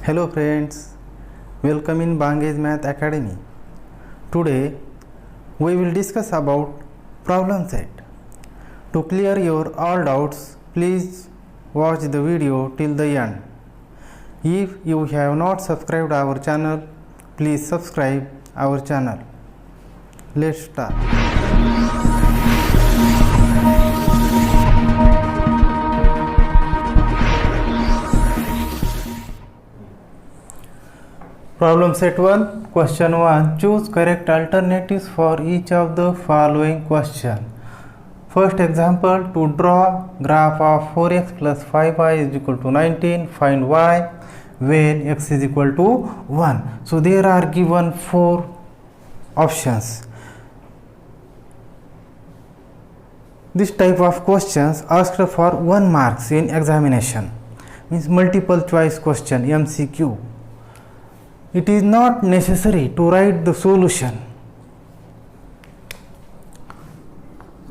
Hello friends, welcome in Bange's Math Academy. Today we will discuss about problem set. To clear your all doubts, please watch the video till the end. If you have not subscribed our channel, please subscribe our channel. Let's start. Problem set 1. Question 1. Choose correct alternatives for each of the following question. First example, to draw graph of 4x plus 5y is equal to 19. Find y when x is equal to 1. So there are given 4 options. This type of questions asked for 1 marks in examination. Means multiple choice question, MCQ. It is not necessary to write the solution.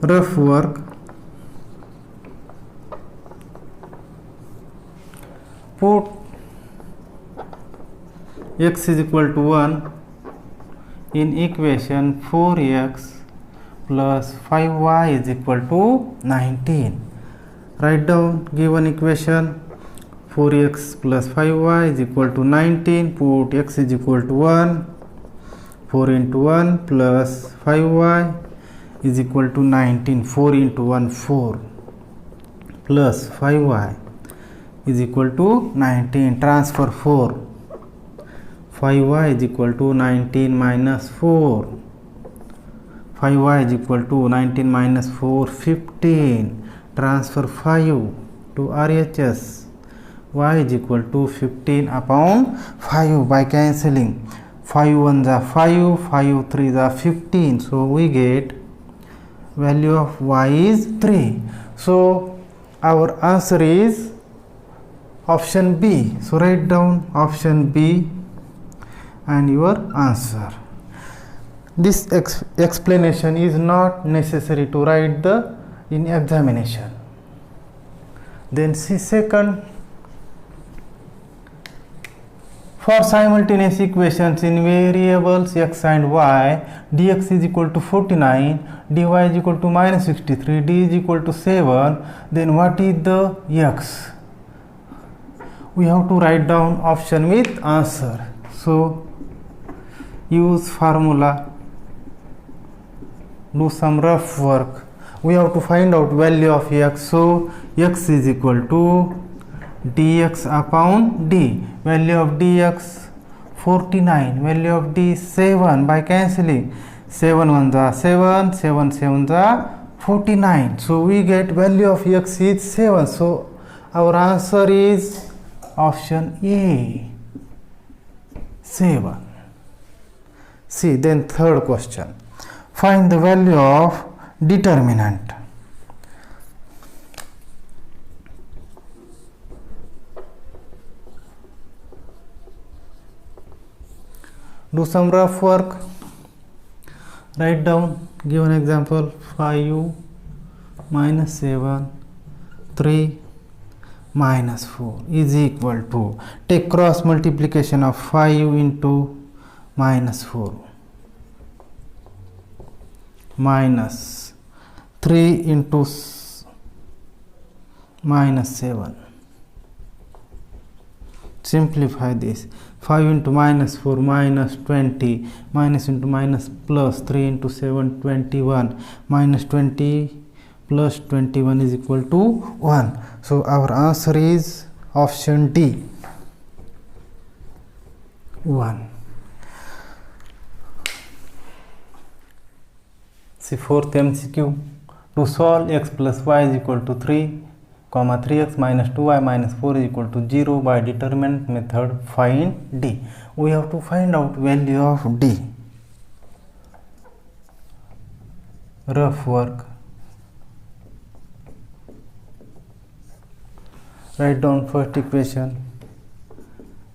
Rough work. Put x is equal to 1 in equation 4x plus 5y is equal to 19. Write down given equation. 4x plus 5y is equal to 19. Put x is equal to 1. 4 into 1 plus 5y is equal to 19. 4 into 1 4 plus 5y is equal to 19. Transfer 4. 5y is equal to 19 minus 4. 5y is equal to 19 minus 4 15. Transfer 5 to RHS. Y is equal to 15 upon 5 by cancelling. 5 1s are 5, 5 3s are 15. So we get value of y is 3. So our answer is option B. So write down option B and your answer. This explanation is not necessary to write in examination. Then see second. For simultaneous equations in variables x and y, dx is equal to 49, dy is equal to minus 63, d is equal to 7, then what is the x? We have to write down option with answer. So use formula, do some rough work. We have to find out value of x. So x is equal to dx upon d. Value of dx 49, value of d 7 by cancelling. 7 1s are 7, 7 7s are 49. So we get value of x is 7. So our answer is option A, 7. See, then third question. Find the value of determinant. Do some rough work. Write down given example 5 minus 7, 3 minus 4 is equal to, take cross multiplication of 5 into minus 4 minus 3 into minus 7. Simplify this. 5 into minus 4 minus 20, minus into minus plus 3 into 7 21, minus 20 plus 21 is equal to 1. So our answer is option D, 1. See fourth MCQ. To solve x plus y is equal to 3, 3x minus 2y minus 4 is equal to 0 by determinant method, find D. We have to find out value of D. Rough work. Write down first equation,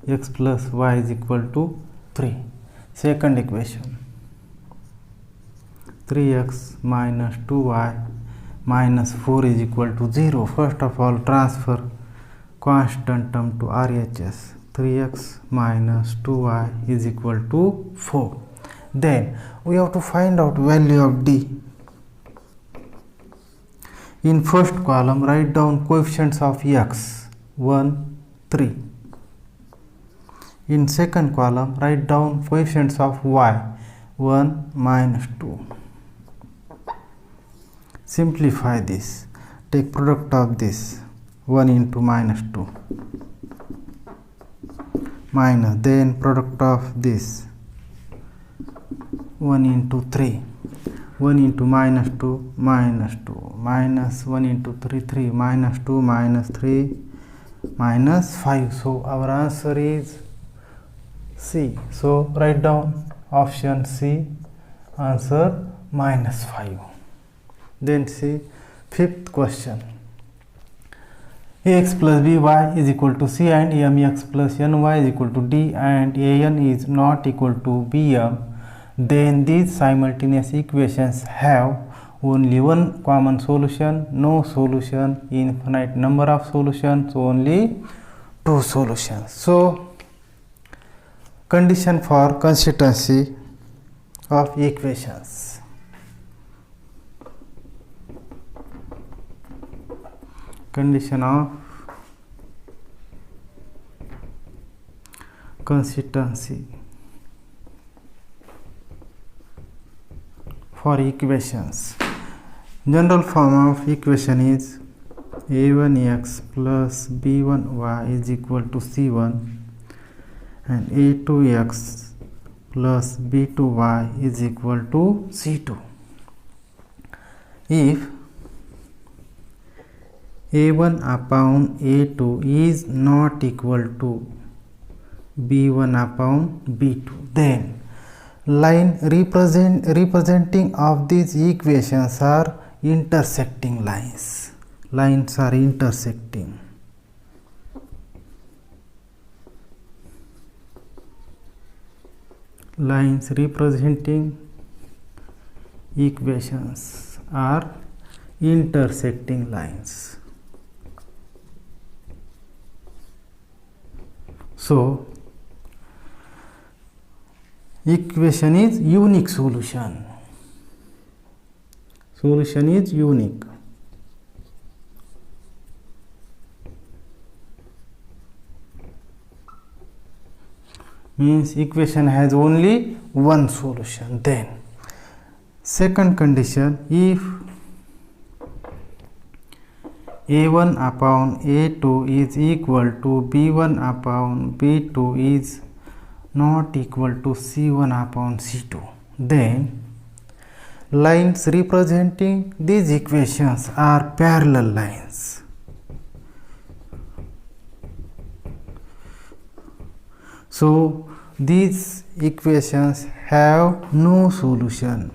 x plus y is equal to 3. Second equation, 3x minus 2y minus 4 is equal to 0. First of all, transfer constant term to RHS. 3x minus 2y is equal to 4. Then we have to find out value of d. In first column, write down coefficients of x 1, 3. In second column, write down coefficients of y 1, minus 2. Simplify this. Take product of this 1 into minus 2 minus, then product of this 1 into 3, 1 into minus 2 minus 2 minus 1 into 3 3 minus 2 minus 3 minus 5. So our answer is C. So write down option C, answer minus 5. Then see fifth question. Ax plus by is equal to c and mx plus ny is equal to d and an is not equal to bm. Then these simultaneous equations have only one common solution, no solution, infinite number of solutions, only two solutions. So condition for consistency of equations. Condition of consistency for equations. General form of equation is a1x plus b1y is equal to c1 and a2x plus b2y is equal to c2. If a1 upon a2 is not equal to b1 upon b2, then line representing of these equations are intersecting lines. Lines are intersecting. Lines representing equations are intersecting lines. So equation is unique solution. Solution is unique. Means equation has only one solution. Then second condition, if a1 upon a2 is equal to b1 upon b2 is not equal to c1 upon c2, then lines representing these equations are parallel lines. So these equations have no solution.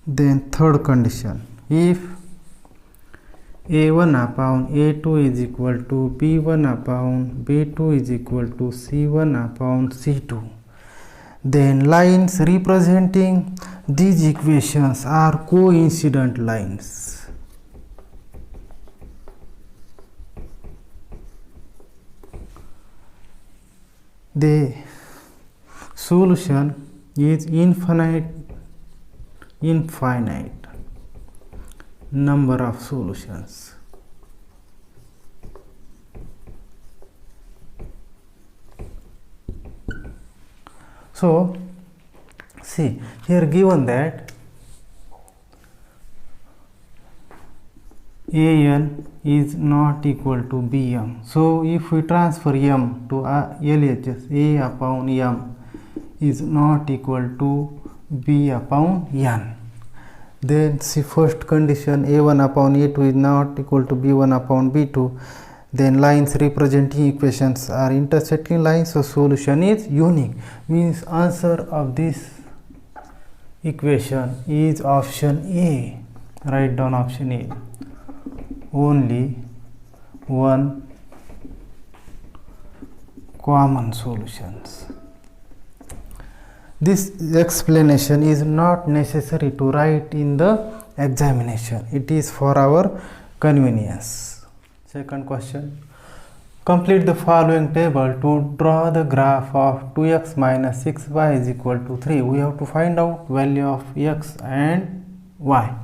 Then third condition, if a1 upon a2 is equal to b1 upon b2 is equal to c1 upon c2, then lines representing these equations are coincident lines. The solution is infinite number of solutions. So see here given that an is not equal to bm. So if we transfer m to LHS, a upon m is not equal to b upon n. Then see first condition, a1 upon a2 is not equal to b1 upon b2, then lines representing equations are intersecting lines, so solution is unique. Means answer of this equation is option A. Write down option A. Only one common solutions. This explanation is not necessary to write in the examination. It is for our convenience. Second question. Complete the following table to draw the graph of 2x minus 6y is equal to 3. We have to find out value of x and y.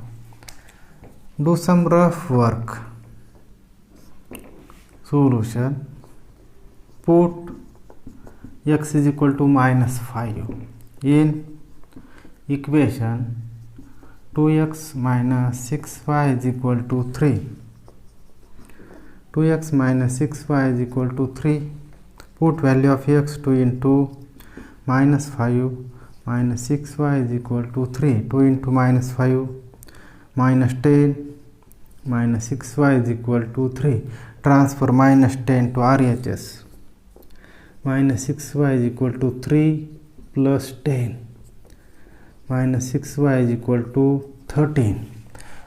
Do some rough work. Solution. Put x is equal to minus 5 in equation 2x minus 6y is equal to 3. 2x minus 6y is equal to 3. Put value of x 2 into minus 5 minus 6y is equal to 3. 2 into minus 5 minus 10 minus 6y is equal to 3. Transfer minus 10 to RHS. Minus 6y is equal to 3 plus 10. Minus 6y is equal to 13.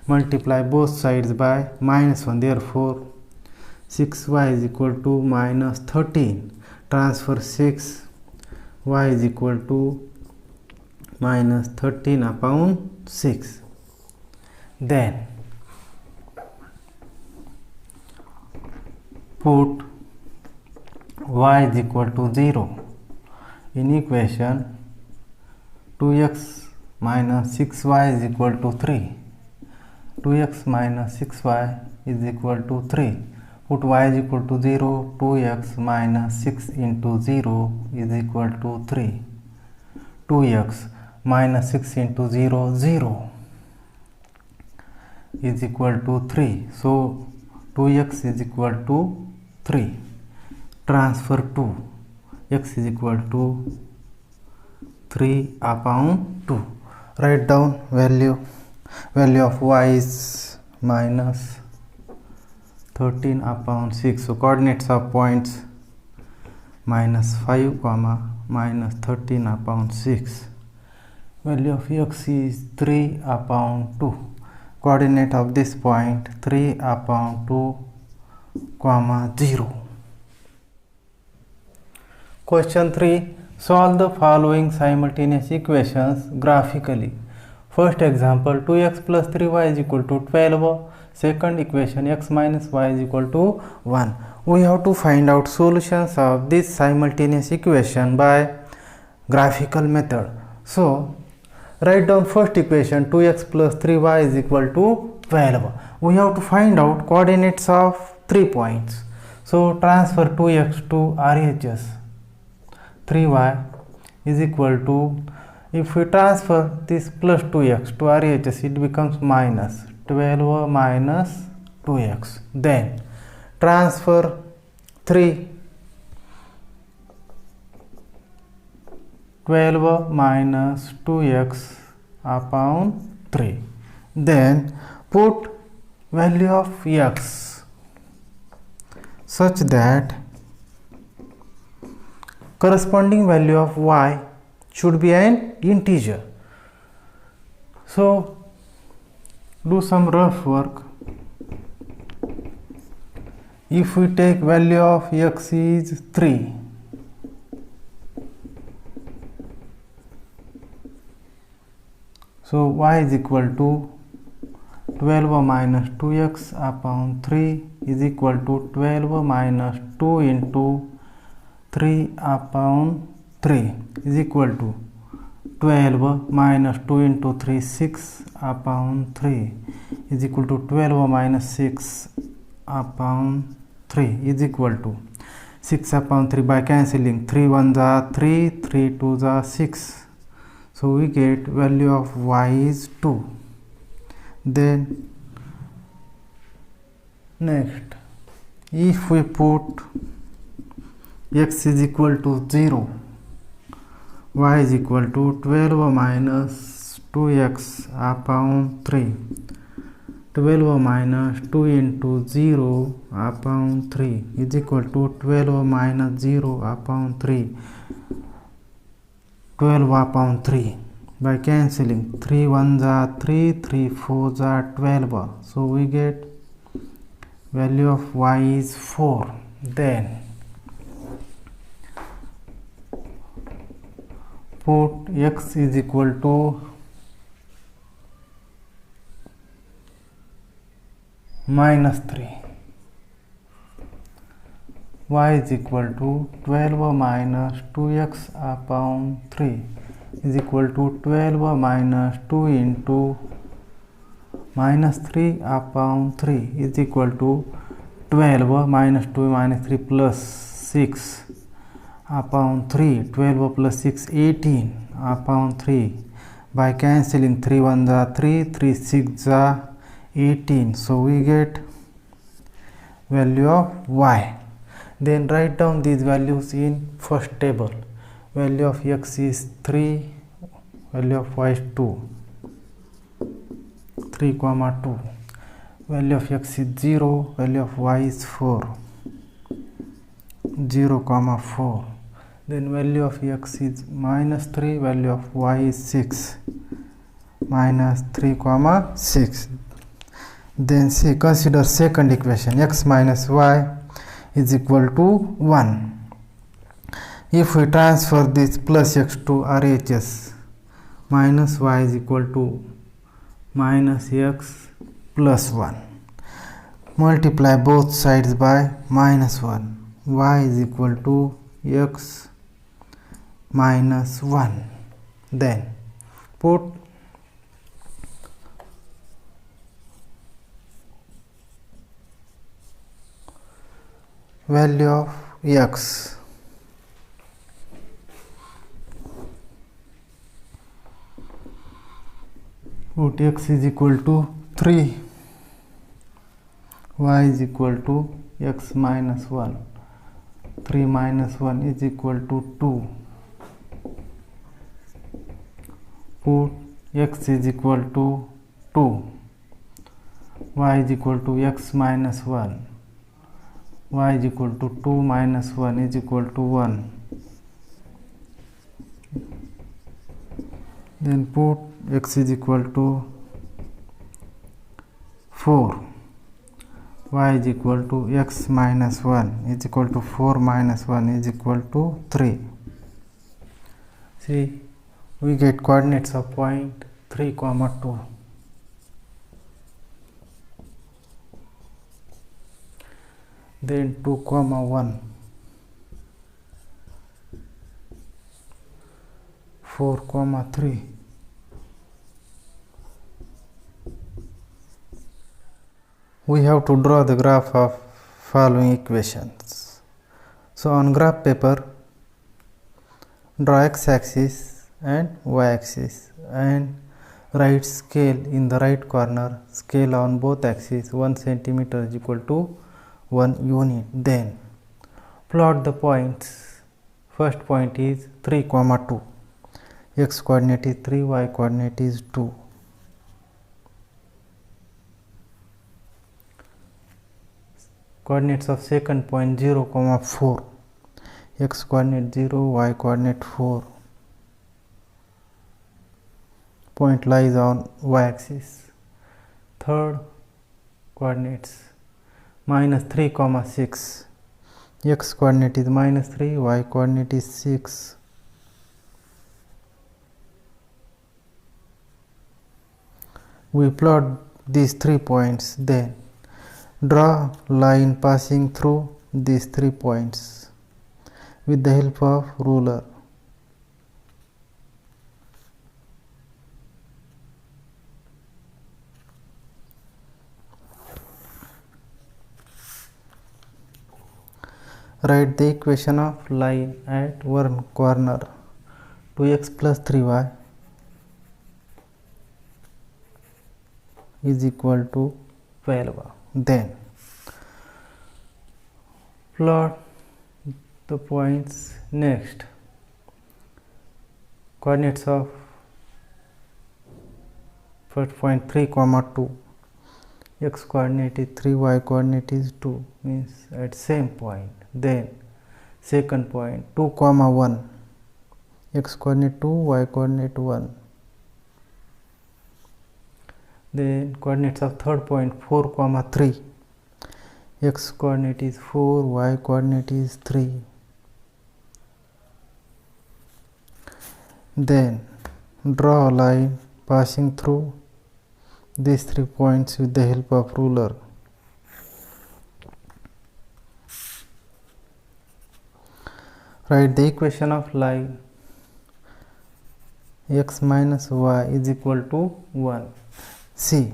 Multiply both sides by minus 1. Therefore, 6y is equal to minus 13. Transfer 6. Y is equal to minus 13 upon 6. Then put y is equal to 0 in equation 2x minus 6y is equal to 3. 2x minus 6y is equal to 3. Put y is equal to 0. 2x minus 6 into 0 is equal to 3. 2x minus 6 into 0, 0 is equal to 3. So 2x is equal to 3. Transfer 2. X is equal to 3 upon 2. Write down value. Value of y is minus 13 upon 6. So coordinates of points minus 5 comma minus 13 upon 6. Value of x is 3 upon 2. Coordinate of this point 3 upon 2 comma 0. Question 3. Solve the following simultaneous equations graphically. First example, 2x plus 3y is equal to 12. Second equation, x minus y is equal to 1. We have to find out solutions of this simultaneous equation by graphical method. So write down first equation, 2x plus 3y is equal to 12. We have to find out coordinates of 3 points. So transfer 2x to RHS. 3y is equal to, if we transfer this plus 2x to RHS, it becomes minus 12 minus 2x. Then transfer 3. 12 minus 2x upon 3. Then put value of x such that corresponding value of y should be an integer. So do some rough work. If we take value of x is 3, so y is equal to 12 minus 2x upon 3 is equal to 12 minus 2 into 3 upon 3 is equal to 12 minus 2 into 3, 6 upon 3 is equal to 12 minus 6 upon 3 is equal to 6 upon 3 by cancelling. 3 1s are 3, 3 2s are 6. So we get value of y is 2. Then next, if we put x is equal to 0, y is equal to 12 minus 2x upon 3. 12 minus 2 into 0 upon 3 is equal to 12 minus 0 upon 3. 12 upon 3 by cancelling. 3 1s are 3, 3 4s are 12. So we get value of y is 4. Then put x is equal to minus 3. Y is equal to 12 minus 2x upon 3 is equal to 12 minus 2 into minus 3 upon 3 is equal to 12 minus 2 minus 3 plus 6 upon 3. 12 plus 6 18 upon 3. By cancelling 3 1 the 3, 3 6 the 18. So we get value of y. Then write down these values in first table. Value of x is 3, value of y is 2, 3 comma 2. Value of x is 0, value of y is 4, 0 comma 4. Then value of x is minus 3, value of y is 6, minus 3 comma 6. Then say consider second equation, x minus y is equal to 1. If we transfer this plus x to RHS, minus y is equal to minus x plus 1. Multiply both sides by minus 1. Y is equal to x minus 1. Then put value of x. Put x is equal to 3, y is equal to x minus 1. 3 minus 1 is equal to 2. Put x is equal to 2, y is equal to x minus 1. Y is equal to 2 minus 1 is equal to 1. Then put x is equal to 4. Y is equal to x minus 1 is equal to 4 minus 1 is equal to 3. See, we get coordinates of point 3 comma 2. Then 2 comma 1, 4 comma 3. We have to draw the graph of following equations. So on graph paper, draw x-axis and y-axis and write scale in the right corner. Scale on both axes 1 centimeter is equal to 1 unit. Then plot the points. First point is 3 comma 2. X coordinate is 3, y coordinate is 2. Coordinates of second point 0 comma 4. X coordinate 0, y coordinate 4. Point lies on y axis. Third coordinates minus 3 comma 6. X coordinate is minus 3, y coordinate is 6. We plot these 3 points. Then draw line passing through these 3 points with the help of ruler. Write the equation of line at one corner. 2x plus 3y is equal to 12. Then plot the points next. Coordinates of first point 3 comma 2. X coordinate is 3, y coordinate is 2, means at same point. Then second point 2 comma 1. X coordinate 2, y coordinate 1. Then coordinates of third point 4 comma 3. X coordinate is 4, y coordinate is 3. Then draw a line passing through these 3 points with the help of ruler. Write the equation of line x minus y is equal to 1. See,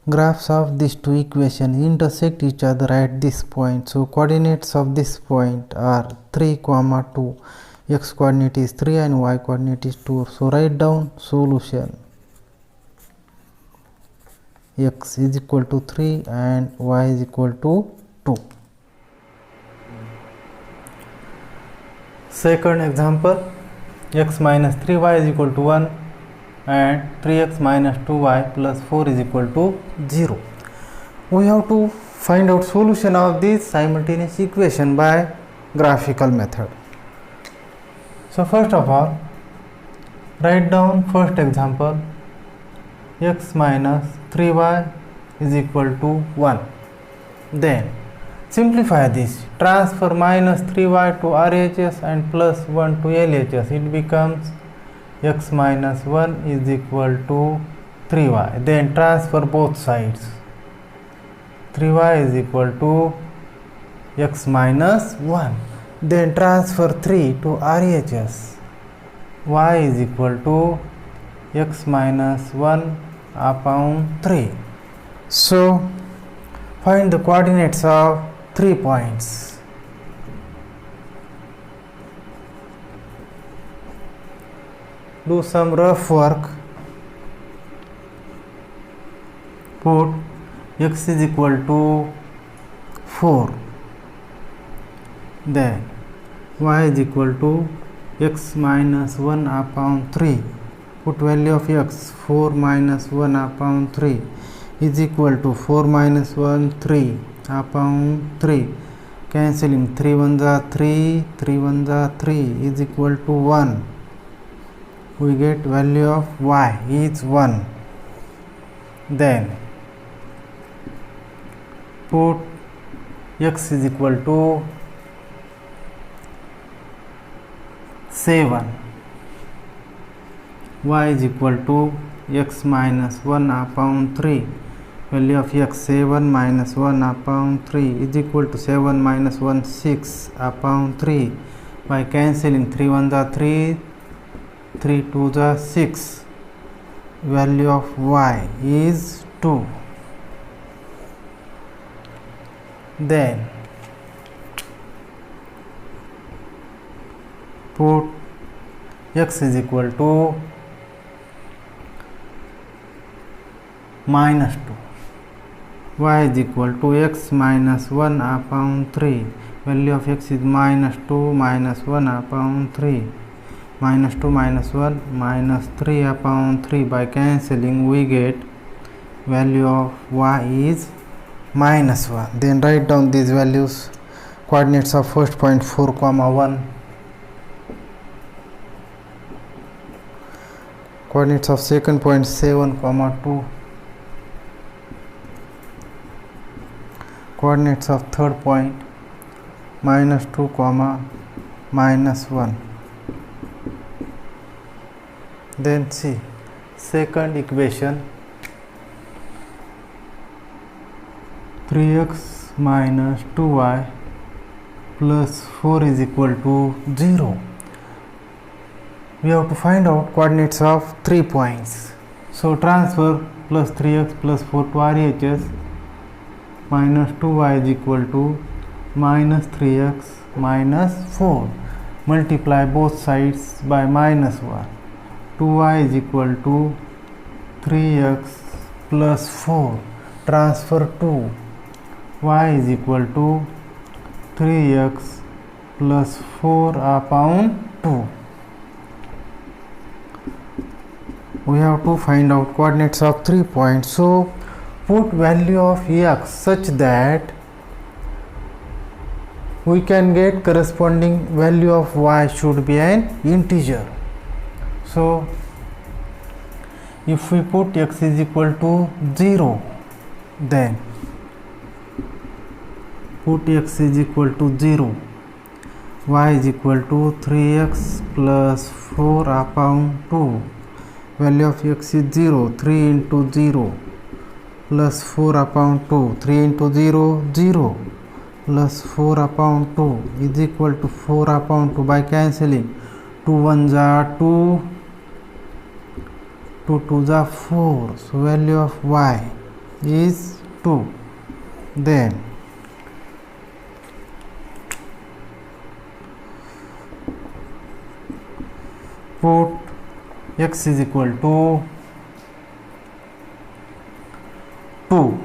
graphs of these two equations intersect each other at this point. So coordinates of this point are 3, 2. X coordinate is 3 and y coordinate is 2. So write down solution. X is equal to 3 and y is equal to 2. Second example, x minus 3y is equal to 1 and 3x minus 2y plus 4 is equal to 0. We have to find out solution of this simultaneous equation by graphical method. So first of all, write down first example, x minus 3y is equal to 1. Then simplify this, transfer minus 3y to RHS and plus 1 to LHS. It becomes x minus 1 is equal to 3y. Then transfer both sides. 3y is equal to x minus 1. Then transfer 3 to RHS. Y is equal to x minus 1 upon 3. So find the coordinates of 3 points. Do some rough work. Put x is equal to 4. Then y is equal to x minus 1 upon 3. Put value of x, 4 minus 1 upon 3 is equal to 4 minus 1, 3 upon 3. Cancelling 3 1s are 3, 3 1s are 3 is equal to 1. We get value of y is 1. Then put x is equal to 7. Y is equal to x minus 1 upon 3. Value of x, 7 minus 1 upon 3 is equal to 7 minus 1, 6 upon 3. By cancelling 3 1s are 3, 3 2s are 6. Value of y is 2. Then put x is equal to minus 2. Y is equal to x minus 1 upon 3. Value of x is minus 2 minus 1 upon 3. Minus 2 minus 1 minus 3 upon 3. By cancelling we get value of y is minus 1. Then write down these values. Coordinates of first point 4, 1. Coordinates of second point 7, 2. Coordinates of third point minus 2, minus 1. Then see second equation, 3x minus 2y plus 4 is equal to 0. We have to find out coordinates of 3 points. So transfer plus 3x plus 4 to RHS. Minus 2y is equal to minus 3x minus 4. Multiply both sides by minus 1. 2y is equal to 3x plus 4. Transfer 2. Y is equal to 3x plus 4 upon 2. We have to find out coordinates of 3 points. So put value of x such that we can get corresponding value of y should be an integer. So if we put x is equal to 0, then put x is equal to 0, y is equal to 3x plus 4 upon 2. Value of x is 0, 3 into 0 plus 4 upon 2, 3 into 0, 0. plus 4 upon 2 is equal to 4 upon 2 by cancelling. 2 1s are 2, 2 2s are 4. So value of y is 2. Then put x is equal to 2,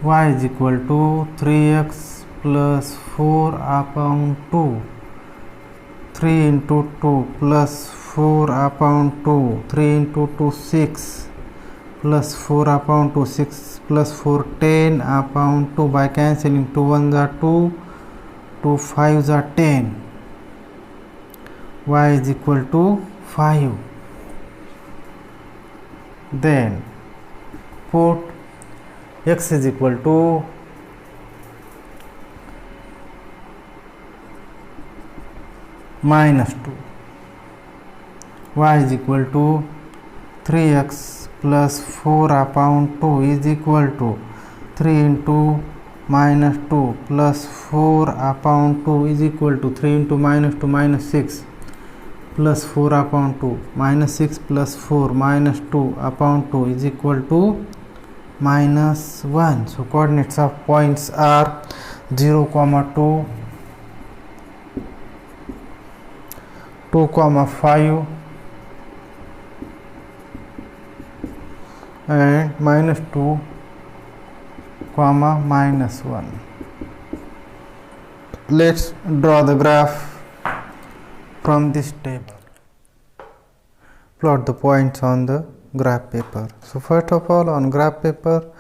y is equal to 3x plus 4 upon 2, 3 into 2 plus 4 upon 2, 3 into 2 6 plus 4 upon 2, 6 plus 4 10 upon 2 by cancelling. 2 1s are 2, 2 5s are 10. Y is equal to 5. Then put x is equal to minus 2, y is equal to 3x plus 4 upon 2 is equal to 3 into minus 2 plus 4 upon 2 is equal to 3 into minus 2 minus 6 plus 4 upon 2 minus 6 plus 4 minus 2 upon 2 is equal to minus 1. So coordinates of points are 0, 2, 2, 5 and minus 2, minus 1. Let's draw the graph from this table. Plot the points on the graph paper. So first of all, on graph paper,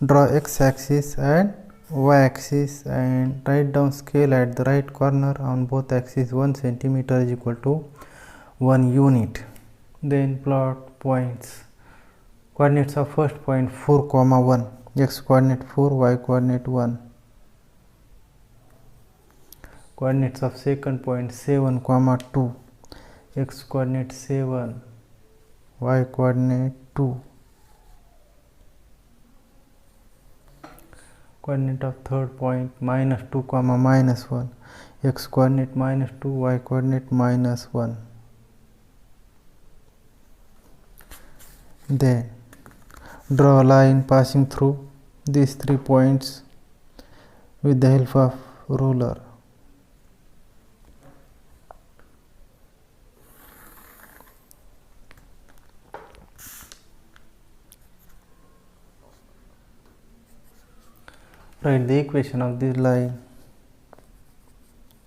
draw x-axis and y-axis and write down scale at the right corner on both axes. 1 centimeter is equal to 1 unit. Then plot points. Coordinates of first point 4, 1, x coordinate 4, y coordinate 1. Coordinates of second point 7, 2, x coordinate 7, y coordinate 2. Coordinate of third point minus 2, minus 1, x coordinate minus 2, y coordinate minus 1. Then draw a line passing through these 3 points with the help of ruler. Write the equation of this line.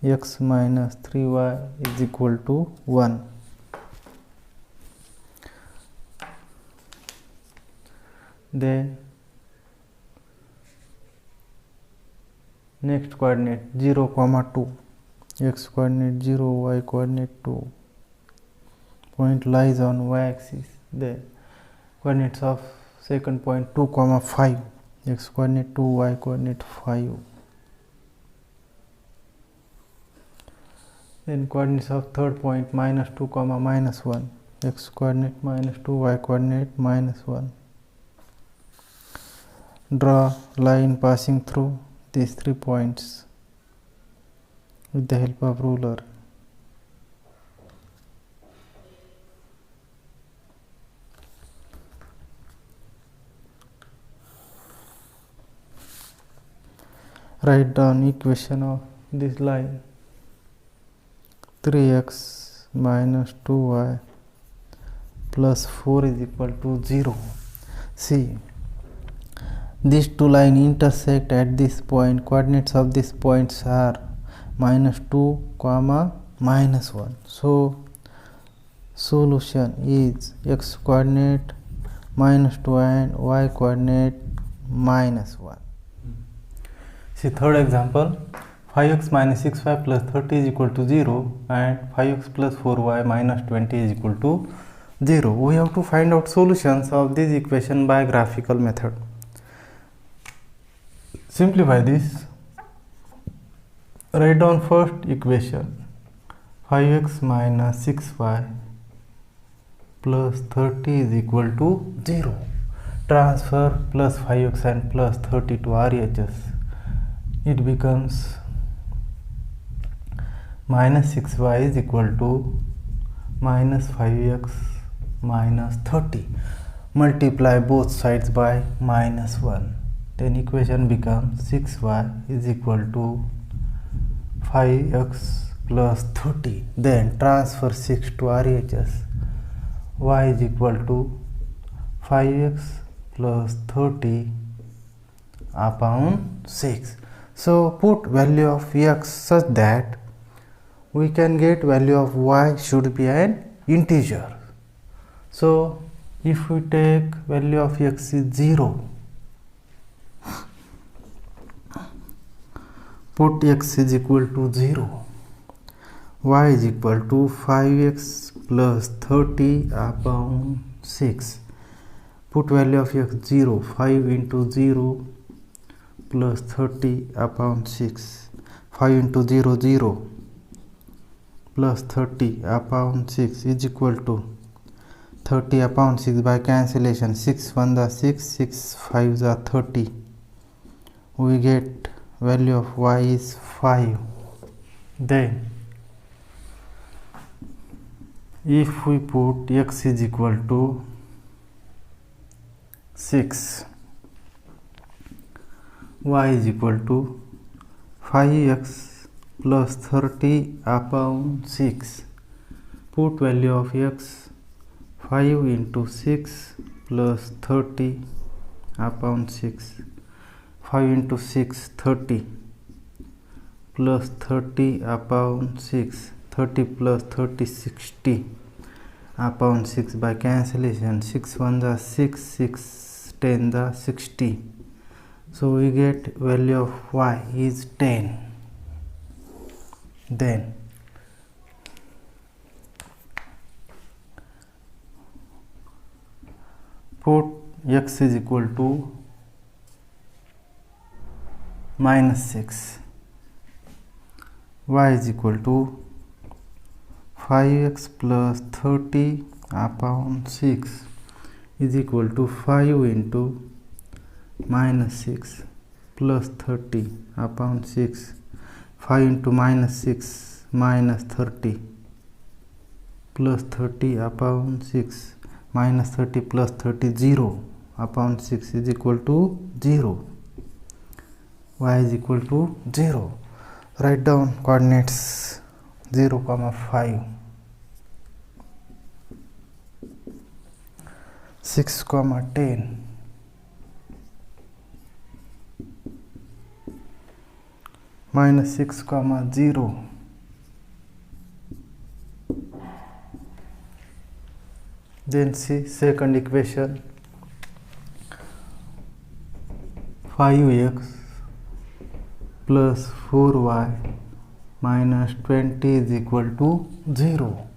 X minus 3y is equal to 1. Then next coordinate 0, 2, x coordinate 0, y coordinate 2. Point lies on y axis. Then coordinates of second point 2, 5, x coordinate 2, y coordinate 5. Then coordinates of third point minus 2, minus 1, x coordinate minus 2, y coordinate minus 1. Draw line passing through these 3 points with the help of ruler. Write down equation of this line. 3x minus 2y plus 4 is equal to 0. See, these two lines intersect at this point. Coordinates of these points are minus 2, minus 1. So solution is x coordinate minus 2 and y coordinate minus 1. See third example, 5x minus 6y plus 30 is equal to 0 and 5x plus 4y minus 20 is equal to 0. We have to find out solutions of this equation by graphical method. Simplify this. Write down first equation, 5x minus 6y plus 30 is equal to 0. Transfer plus 5x and plus 30 to RHS. it becomes minus 6y is equal to minus 5x minus 30. Multiply both sides by minus 1. Then equation becomes 6y is equal to 5x plus 30. Then transfer 6 to RHS. Y is equal to 5x plus 30 upon 6. So put value of x such that we can get value of y should be an integer. So if we take value of x is 0, put x is equal to 0, y is equal to 5x plus 30 upon 6. Put value of x 0, 5 into 0 plus 30 upon 6. 5 into 0, 0 plus 30 upon 6 is equal to 30 upon 6 by cancellation. 6 1 the 6, 6 5 the 30. We get value of y is 5. Then if we put x is equal to 6, y is equal to 5x plus 30 upon 6. Put value of x 5 into 6 plus 30 upon 6. 5 into 6 30 plus 30 upon 6. 30 plus 30 60 upon 6 by cancellation. 6 1 the 6, 6 10 the 60. So we get value of y is 10. Then put x is equal to minus 6, y is equal to 5x plus 30 upon 6 is equal to 5 into minus 6 plus 30 upon 6. 5 into minus 6 minus 30 plus 30 upon 6. Minus 30 plus 30 0 upon 6 is equal to 0. Y is equal to 0. Write down coordinates 0, 5, 6, 10, minus 6, 0. Then see second equation, 5x plus 4y minus 20 is equal to 0.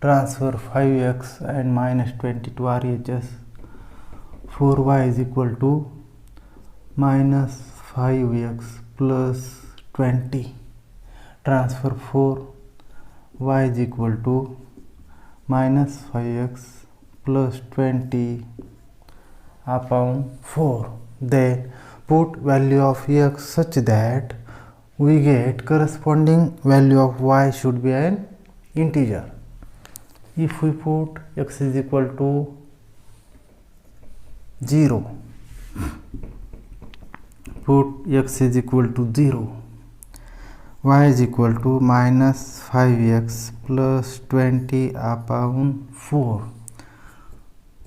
Transfer 5x and minus 20 to RHS. 4y is equal to minus 5x plus 20. Transfer 4, y is equal to minus 5x plus 20 upon 4. Then put value of x such that we get corresponding value of y should be an integer. If we put x is equal to 0, put x is equal to 0, y is equal to minus 5x plus 20 upon 4.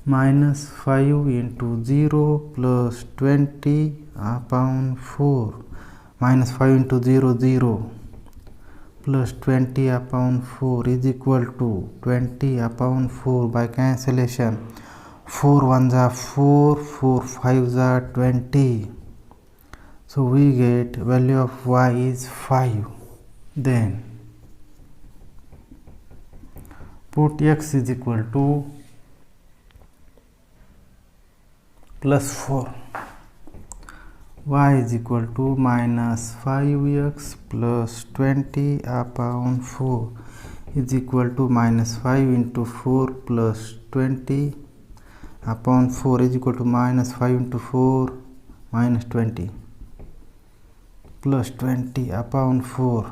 Minus 5 into 0 plus 20 upon 4. Minus 5 into 0, 0 plus 20 upon 4 is equal to 20 upon 4 by cancellation. 4 1s are 4, 4 5s are 20. So we get value of y is 5. Then put x is equal to plus 4, y is equal to minus 5x plus 20 upon 4 is equal to minus 5 into 4 plus 20 upon 4 is equal to minus 5 into 4 minus 20 plus 20 upon 4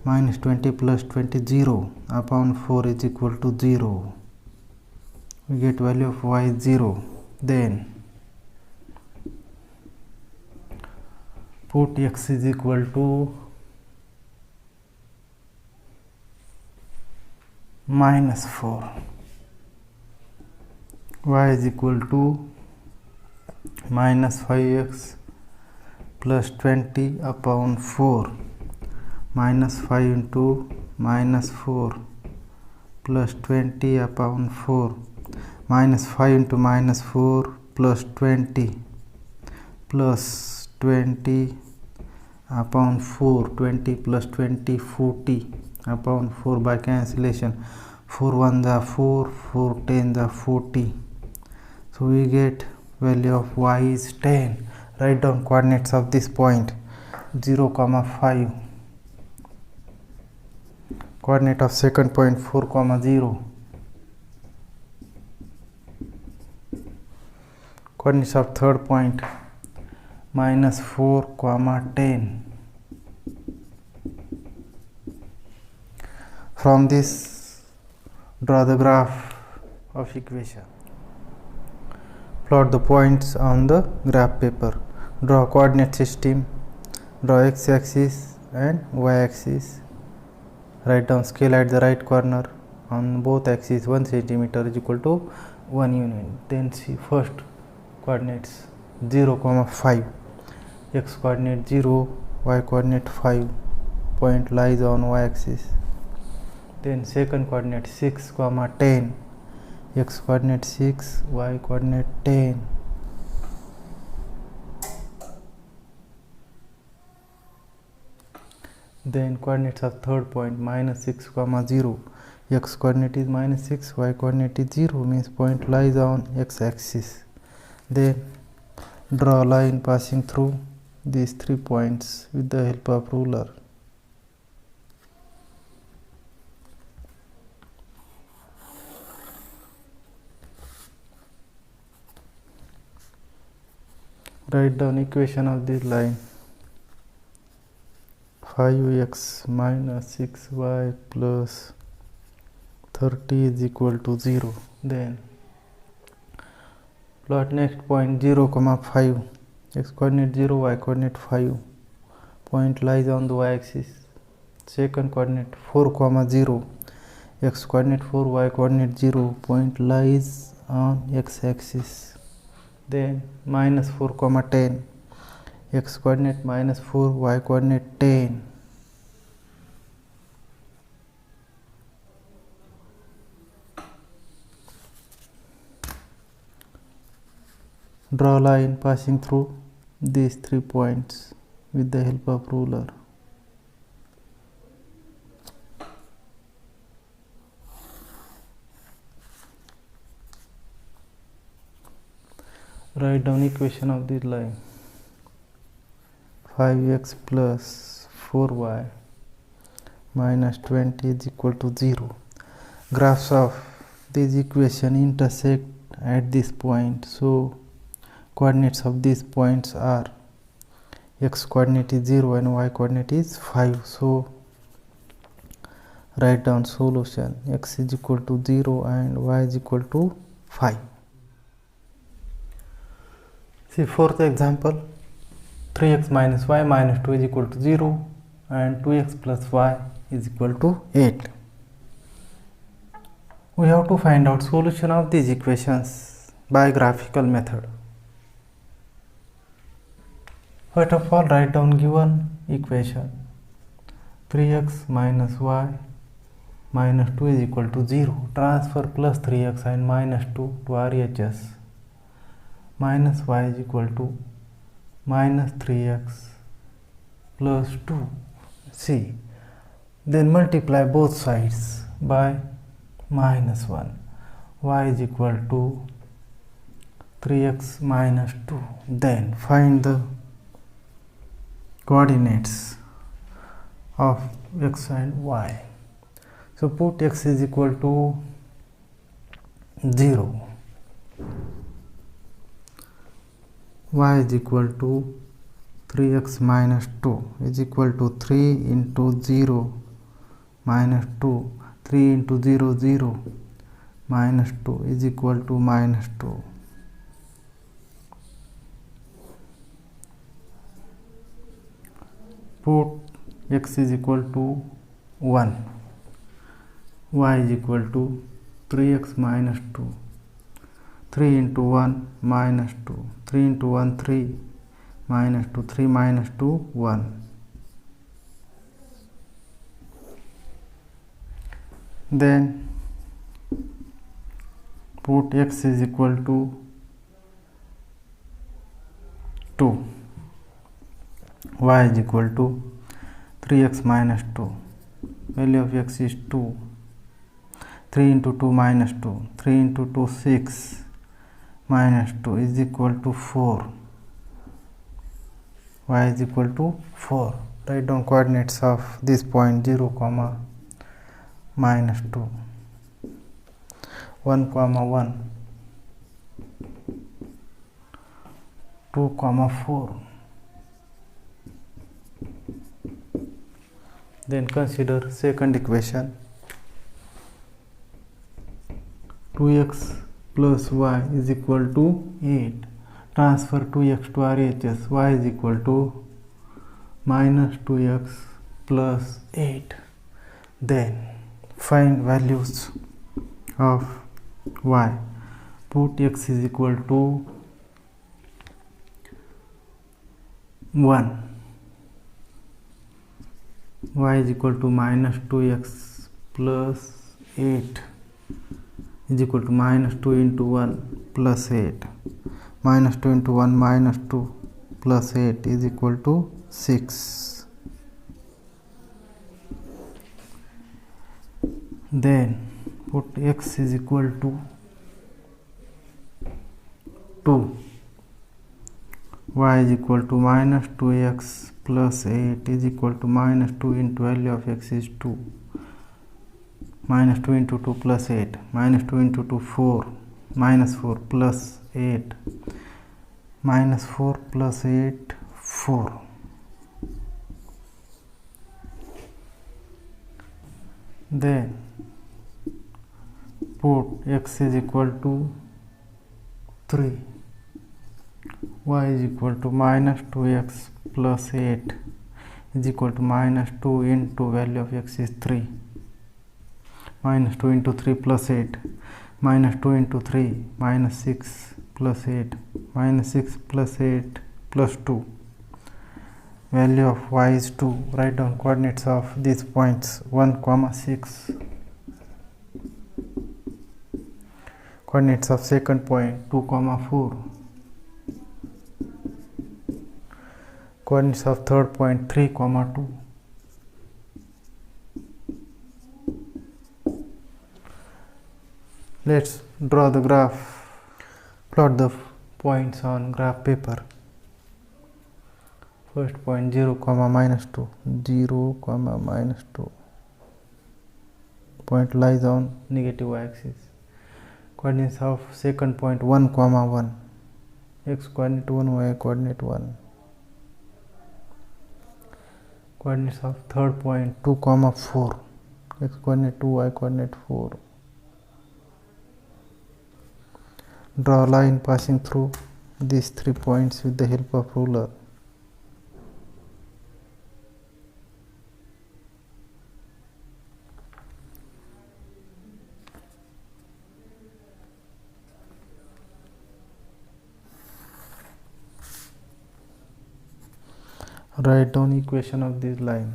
minus 20 plus 20 0 upon 4 is equal to 0. We get value of y is 0. Then put x is equal to minus 4, y is equal to minus 5x plus 20 upon 4 minus 5 into minus 4 plus 20 upon 4 minus 5 into minus 4 plus 20 upon 4, 20 plus 20 40 upon 4 by cancellation, 4 1 the 4, 4 10 the 40. So we get value of y is 10. Write down coordinates of this point 0, 5. Coordinate of second point 4, 0. Coordinates of third point minus 4, 10. From this, draw the graph of equation. Plot the points on the graph paper. Draw coordinate system. Draw x-axis and y-axis. Write down scale at the right corner. On both axes 1 centimeter is equal to 1 unit. Then see first coordinates 0, 5. X coordinate 0, y coordinate 5. Point lies on y-axis. Then second coordinate 6, 10. X coordinate 6, y coordinate 10. Then coordinates of third point minus 6, 0. X coordinate is minus 6, y coordinate is 0, means point lies on x-axis. Then draw a line passing through these 3 points with the help of ruler. Write down equation of this line. 5x minus 6y plus 30 is equal to 0. Then plot next point 0, 5. X coordinate 0, y coordinate 5. Point lies on the y-axis. Second coordinate 4, 0. X coordinate 4, y coordinate 0. Point lies on x-axis. Then minus 4, 10. X coordinate minus 4, y coordinate 10. Draw a line passing through these 3 points with the help of ruler. Write down equation of this line. 5x plus 4y minus 20 is equal to 0. Graphs of this equation intersect at this point. So coordinates of these points are x coordinate is 0 and y coordinate is 5. So write down solution. X is equal to 0 and y is equal to 5. See fourth example. 3x minus y minus 2 is equal to 0 and 2x plus y is equal to 8. We have to find out solution of these equations by graphical method. First of all, write down given equation. 3x minus y minus 2 is equal to 0. Transfer plus 3x and minus 2 to RHS. Minus y is equal to minus 3x plus 2. See, then multiply both sides by minus 1. Y is equal to 3x minus 2. Then find the coordinates of x and y. So put x is equal to 0. Y is equal to 3x minus 2 is equal to 3 into 0 minus 2. 3 into 0 0 minus 2 is equal to minus 2. Put x is equal to 1, y is equal to 3x minus 2. 3 into 1 minus 2. 3 into 1 3 minus 2. 3 minus 2 1. Then put x is equal to 2, y is equal to 3x minus 2. Value of x is 2. 3 into 2 minus 2. 3 into 2 6 minus 2 is equal to 4. Y is equal to 4. Write down coordinates of this point 0 comma minus 2. 1 comma 1. 2 comma 4. Then consider second equation. 2x plus y is equal to 8. Transfer 2x to RHS. Y is equal to minus 2x plus 8. Then find values of y. Put x is equal to 1. Y is equal to minus 2x plus 8 is equal to minus 2 into 1 plus 8. Minus 2 into 1 minus 2 plus 8 is equal to 6. Then put x is equal to 2. Y is equal to minus 2x plus 8 is equal to minus 2 into value of x is 2. Minus 2 into 2 plus 8. Minus 2 into 2 4. Minus 4 plus 8. Minus 4 plus 8 4. Then put x is equal to 3. Y is equal to minus 2x plus 8 is equal to minus 2 into value of x is 3. Minus 2 into 3 plus 8. Minus 2 into 3 minus 6 plus 8. Minus 6 plus 8 plus 2. Value of y is 2. Write down coordinates of these points 1 comma 6. Coordinates of second point 2 comma 4. Coordinates of third point 3 comma 2. Let's draw the graph. Plot the points on graph paper. First point 0 comma minus 2. 0 comma minus 2. Point lies on negative y axis. Coordinates of second point 1 comma 1. X coordinate 1, y coordinate 1. Coordinates of third point 2 comma 4. X coordinate 2, y coordinate 4. Draw a line passing through these 3 points with the help of ruler. Write down equation of this line.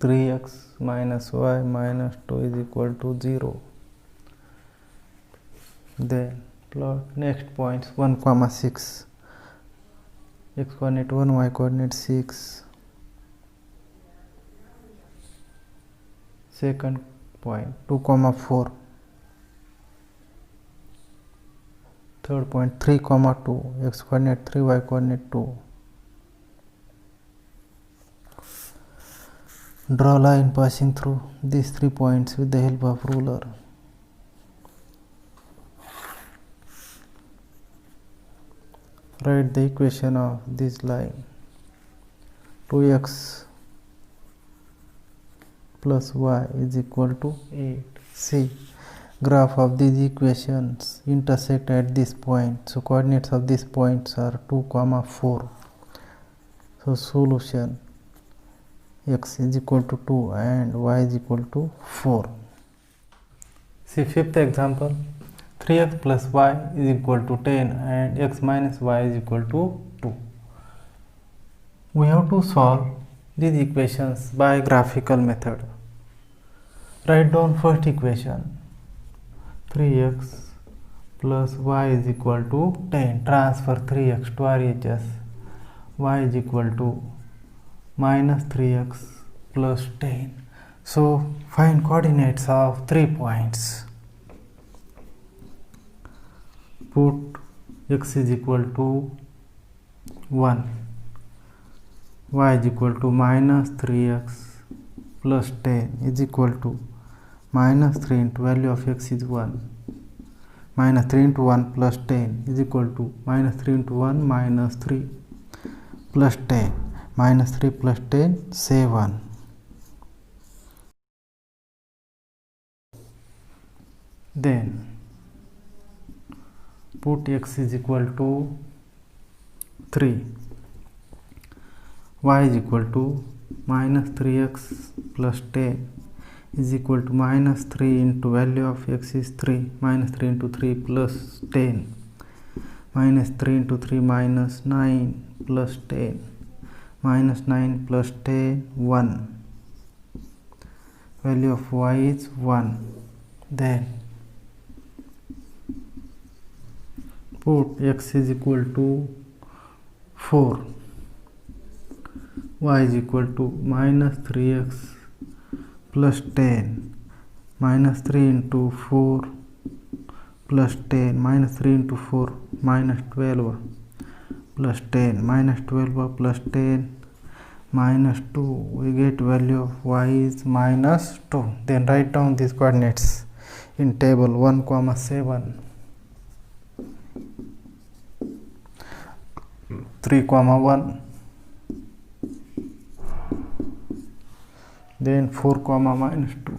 3x minus y minus 2 is equal to 0. Then plot next points 1 comma 6. X coordinate 1, y coordinate 6. Second point 2 comma 4. Third point 3 comma 2. X coordinate 3, y coordinate 2. Draw a line passing through these 3 points with the help of ruler. Write the equation of this line. 2x plus y is equal to 8. See, graph of these equations intersect at this point. So coordinates of these points are 2, 4. So solution, x is equal to 2 and y is equal to 4. See fifth example. 3x plus y is equal to 10 and x minus y is equal to 2. We have to solve these equations by graphical method. Write down first equation. 3x plus y is equal to 10. Transfer 3x to RHS. Y is equal to minus 3x plus 10. So find coordinates of 3 points. Put x is equal to 1, y is equal to minus 3x plus 10 is equal to minus 3 into value of x is 1, minus 3 into 1 plus 10 is equal to minus 3 into 1 minus 3 plus 10, minus 3 plus 10, 7. Then put x is equal to 3, y is equal to minus 3x plus 10 is equal to minus 3 into value of x is 3, minus 3 into 3 plus 10, minus 3 into 3 minus 9 plus 10, minus 9 plus 10, 1. Value of y is 1. Then put x is equal to 4, y is equal to minus 3x plus 10, minus 3 into 4 plus 10, minus 3 into 4 minus 12 plus 10, minus 12 plus 10 minus 2. We get value of y is minus 2. Then write down these coordinates in table 1, 7. 3, 1, then 4, minus 2.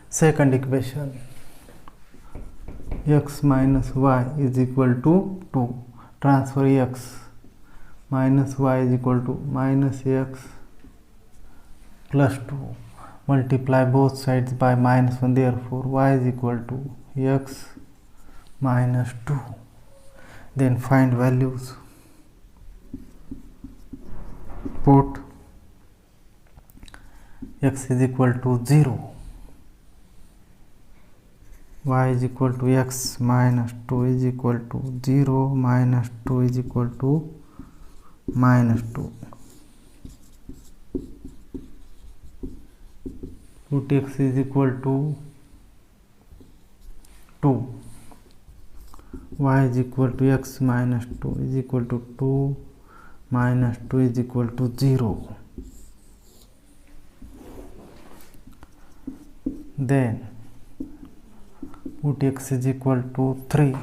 Second equation, x minus y is equal to 2. Transfer x minus y is equal to minus x plus 2. Multiply both sides by minus 1. Therefore, y is equal to x minus 2. Then find values. Put x is equal to 0, y is equal to x minus 2 is equal to 0, minus 2 is equal to minus 2. Put x is equal to 2, y is equal to x minus 2 is equal to 2, minus 2 is equal to 0. Then put x is equal to 3,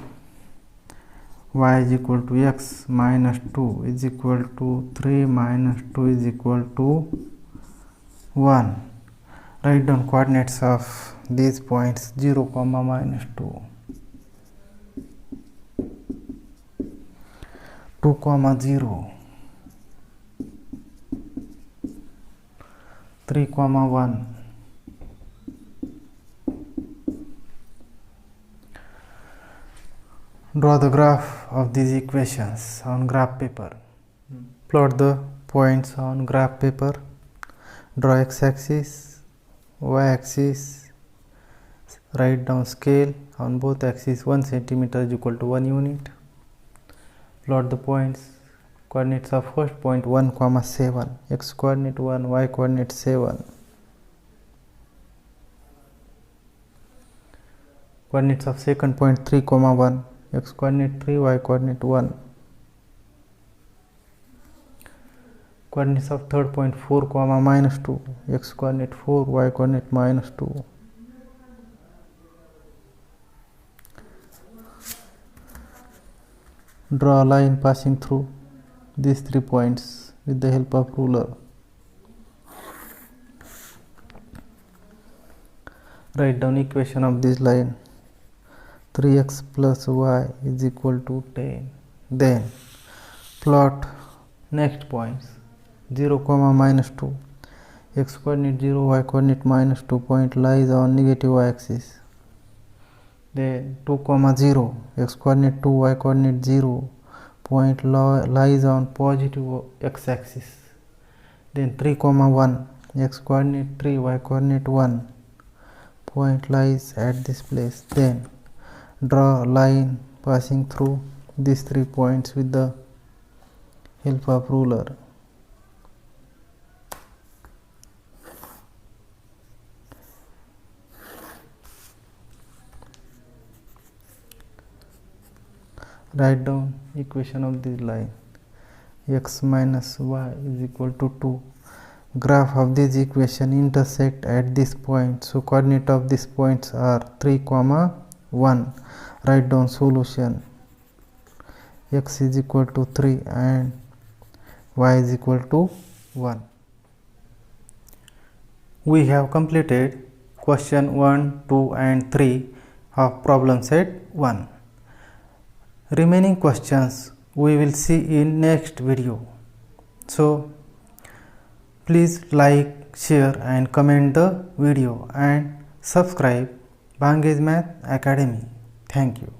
y is equal to x minus 2 is equal to 3 minus 2 is equal to 1. Write down coordinates of these points 0, minus 2, 2, 0, 3, 1. Draw the graph of these equations on graph paper. Plot the points on graph paper. Draw x-axis, y-axis. Write down scale on both axes. 1 centimeter is equal to 1 unit. Plot the points. Coordinates of first point 1, 7. X coordinate 1, y coordinate 7. Coordinates of second point 3, 1. X coordinate 3, y coordinate 1. Coordinates of third point 4, minus 2. X coordinate 4, y coordinate minus 2. Draw a line passing through these 3 points with the help of ruler. Write down equation of this line. 3x plus y is equal to 10. Then plot next points 0, minus 2. X coordinate 0, y coordinate minus 2 point lies on negative y axis. Then 2, 0, x coordinate 2, y coordinate 0 point lies on positive x axis. Then 3, 1, x coordinate 3, y coordinate 1 point lies at this place. Then draw a line passing through these 3 points with the help of ruler. Write down equation of this line. X minus y is equal to 2. Graph of this equation intersect at this point. So coordinate of these points are 3, 1. Write down solution. X is equal to 3 and y is equal to 1. We have completed question 1, 2 and 3 of problem set 1. Remaining questions we will see in next video. So please like, share and comment the video and subscribe Bangage Math Academy. Thank you.